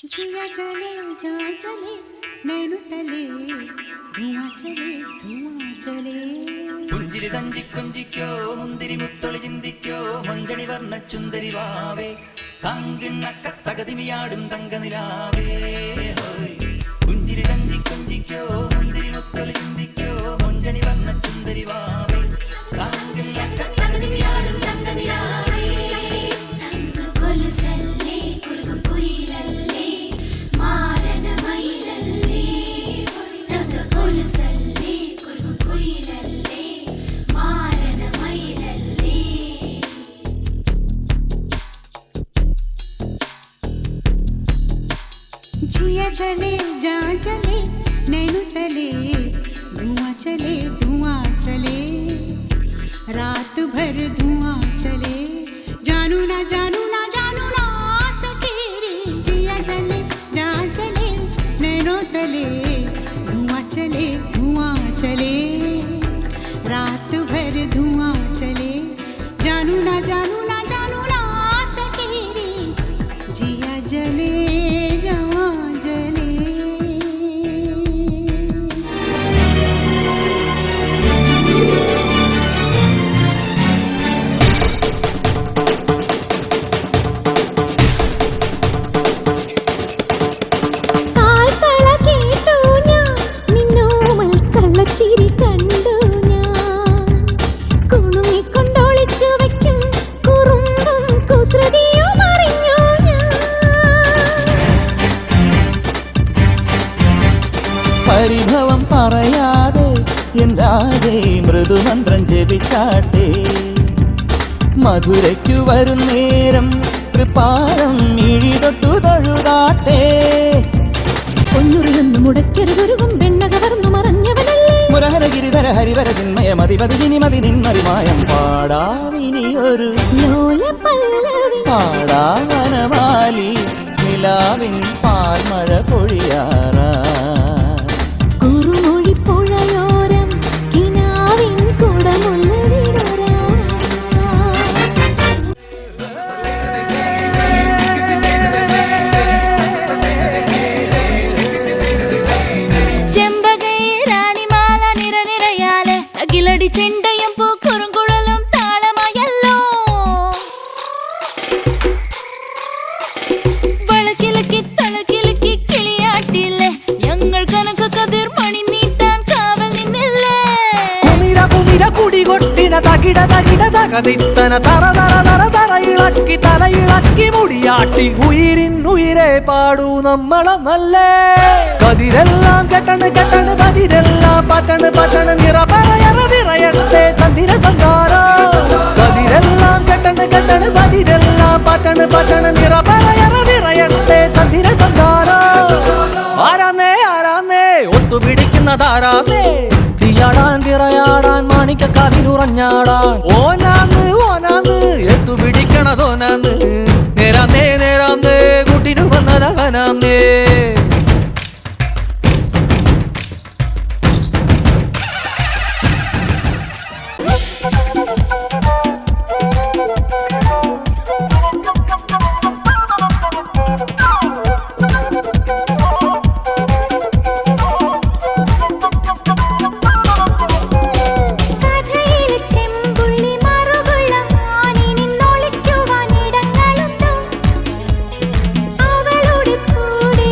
जिया जले जा जले नैनु तले धुआं चले പുഞ്ചിരി തഞ്ചി കൊഞ്ചിക്കോ മുന്തിരി മുത്തൊളി ചിന്തിക്കോ മഞ്ചണി വർണ്ണ ചുന്ദരി വാവേ കാങ്കിണ്ണക്ക തകതിമിയാടും തങ്കനിലാവേ പുഞ്ചിരി തഞ്ചി കൊഞ്ചിക്കോ മുന്തിരി മുത്തൊളി ചിന്തിക്കോ മഞ്ചണി വർണ്ണ ചുന്ദരി വാവേ കാങ്കിണ്ണക്ക തകതിമിയാടും തങ്കനിലാവേ കൊലുസല്ലേ കുറുകും കുയിലല്ലേ മാരന മയിലല്ലേ തങ്ക കൊലുസല്ലേ കുറുകും കുയിലല്ലേ മാരന മയിലല്ലേ जिया जले जा जले नैनु तले धुआं चले रात भर धुआं चले जानू ना सके रे जिया जले जा जले नैनो तले धुआं चले रात भर धुआं चले जानू ना सके रे जिया जले जा जले കാൽത്തള കേട്ടു ഞാൻ നിന്നോമൽ കള്ളച്ചിരി കണ്ടു ഞാൻ കുണുങ്ങിക്കൊണ്ടൊളിച്ചു വയ്ക്കും കുറുമ്പും കുസൃതിയും അറിഞ്ഞു ഞാൻ പരിഭവം പറയാതെ എന്താതെ മൃദുമന്ത്രം ജപിച്ചാട്ടെ മധുരയ്ക്കു വരും നേരം കൃപാരം മിഴി തൊട്ടു തൊഴുതാട്ടെ ഒന്നുറിയൊന്നു മുടക്കരുതൊരുകും വെണ്ണ കവർന്നു മറഞ്ഞവനല്ലേ മുരഹര ഗിരിധര ഹരിവര ചിന്മയ മതിപതിനി മതി നിന്മറിമായം പാടാവിനിയൊരു ലോല പല്ലവി പാടാവനമാലി നിലാവിൻ പാൽമഴ പൊഴിയാറാ കുറുമൊഴി പുഴയോരം കിനാവിൻ കുടമുള്ള വിടരാ ചെമ്പകയിലാണിമാല നിരനിരയാലെ അകിലടി ചെണ്ടയും പൂക്കുറുങ്കുഴലും താളമായല്ലോ വളക്കിലക്കി തളക്കിലക്കി കിളിയാട്ടില്ലേ ഞങ്ങൾ കനക കതിർ മണി നീട്ടാൻ കാവൽ നിന്നില്ലേ കുമിര കുമിര കുടികൊട്ടിന തകിട തകിട തകതിത്തന തറ തറ തറ തറ ഇളക്കി തലയിളക്കി മുടിയാട്ടി ഉയിരിൻ ഉയിരെ പാടൂ നമ്മളെ നല്ലേ കതിരെല്ലാം കെട്ടണ് കെട്ടണ് പതിരെല്ലാം പറ്റണ് പറ്റണ് നിറ പറയറതിറയട്ടെ തന്തിര തന്താരോ കതിരെല്ലാം കെട്ടണ് കെട്ടണ് പതിരെല്ലാം പറ്റണ് പറ്റണ് നിറ പറയറതിറയട്ടെ തന്തിര തന്താരോ ആരാന്നേ ഒത്തുപിടിക്കുന്നതാരാന്നേ തീയാടാൻ തിറയാടാൻ മാണിക്ക കാതിലുറഞ്ഞാടാൻ ഓനാന്ന് എത്തു പിടിക്കണതോനാന്ന് നേരാന്നേ കുട്ടിനു വന്നതവനാന്നേ കഥയിൽ ചെമ്പുള്ളി മറുകുള്ള മാനിനിന്നൊളിക്കുവാൻ ഇടങ്ങളുണ്ടോ അവളുടെ കൂടെ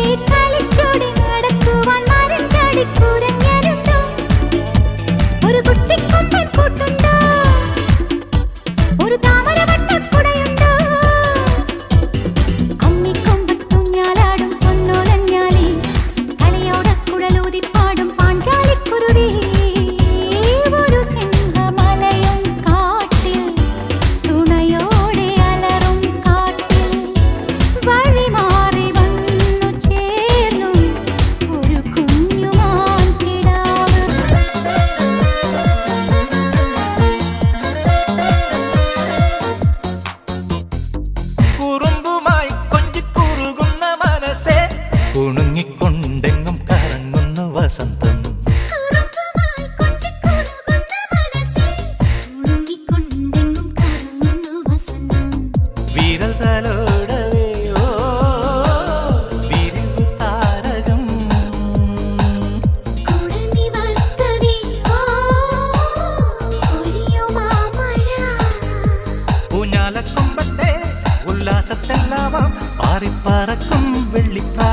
ആകാശത്തെല്ലാമാം പാറിപ്പറക്കും വെള്ളിപ്രാ